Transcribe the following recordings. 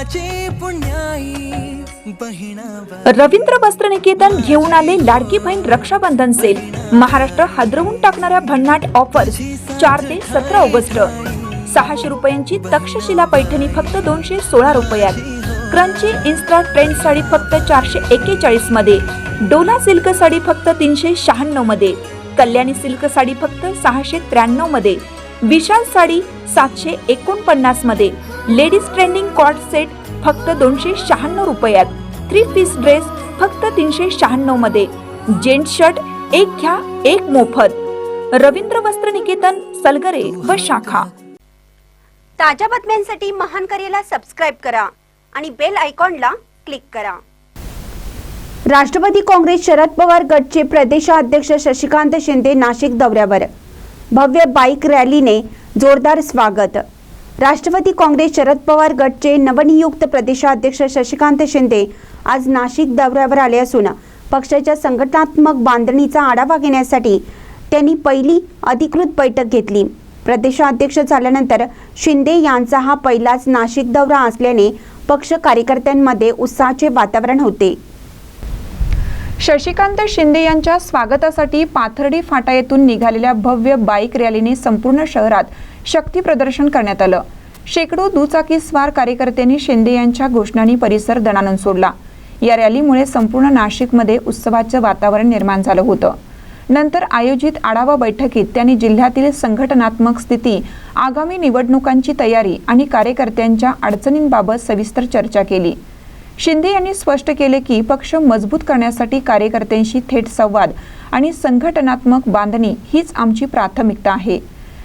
कुळाची पुण्याई बहिणा। रवींद्र वस्त्रनिकेतन घेऊन आले लाडकी बहीण रक्षाबंधन सेल। महाराष्ट्र हादरवून टाकणाऱ्या भन्नाट ऑफर्स 4 ते 17 ऑगस्ट। 600 रुपयांची तक्षशिला पैठणी फक्त 216 रुपयात। क्रंची इन्स्टा ट्रेंड साडी फक्त 441 मध्ये। डोला सिल्क साडी फक्त 396 मध्ये। कल्याणी सिल्क साडी फक्त 693 मध्ये। विशाल साडी 749 मध्ये। लेडीज ट्रेंडिंग कॉर्ड सेट फक्त 296 रुपयात। 3 पीस ड्रेस फक्त 396 मध्ये। जेंट्स शर्ट एक घ्या एक मोफत। रवींद्र वस्त्रनिकेतन, सलगरे व शाखा। ताज्या बातम्यांसाठी महान करेला सबस्क्राइब करा आणि बेल आयकॉनला क्लिक करा। राष्ट्रवादी काँग्रेस शरद पवार गटचे प्रदेशाध्यक्ष शशिकांत शिंदे नाशिक दौऱ्यावर। भव्य बाईक रॅलीने जोरदार स्वागत। राष्ट्रवादी काँग्रेस शरद पवार गटचे नवनियुक्त प्रदेशाध्यक्ष शशिकांत शिंदे आज नाशिक दौऱ्यावर आले असून पक्षाच्या संघटनात्मक बांधणीचा आढावा घेण्यासाठी त्यांनी पहिली अधिकृत बैठक घेतली। प्रदेशाध्यक्ष झाल्यानंतर शिंदे यांचा हा पहिलाच नाशिक दौरा असल्याने पक्ष कार्यकर्त्यांमध्ये उत्साहाचे वातावरण होते। शशिकांत शिंदे यांच्या स्वागतासाठी पाथर्डी फाटा येथून निघालेल्या भव्य बाईक रॅलीने संपूर्ण शहरात शक्ती प्रदर्शन करण्यात आलं। शेकडो दुचाकीस्वार कार्यकर्त्यांनी शिंदे यांच्या घोषणांनी परिसर दणाणून सोडला। या रॅलीमुळे संपूर्ण नाशिकमध्ये उत्सवाचं वातावरण निर्माण झालं होतं। नंतर आयोजित आढावा बैठकीत त्यांनी जिल्ह्यातील संघटनात्मक स्थिती, आगामी निवडणुकांची तयारी आणि कार्यकर्त्यांच्या अडचणींबाबत सविस्तर चर्चा केली। शिंदे यांनी स्पष्ट केले की पक्ष मजबूत करण्यासाठी कार्यकर्त्यांशी थेट संवाद आणि संघटनात्मक बांधणी हीच आमची प्राथमिकता आहे।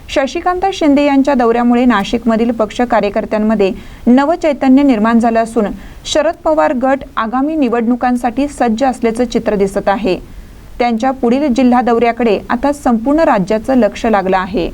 शशिकांत शिंदे यांच्या दौऱ्यामुळे नाशिकमधील पक्ष कार्यकर्त्यांमध्ये नवचैतन्य निर्माण झालं असून शरद पवार गट आगामी निवडणुकांसाठी सज्ज असल्याचं चित्र दिसत आहे। त्यांच्या पुढील जिल्हा दौऱ्याकडे आता संपूर्ण राज्याचं लक्ष लागलं आहे।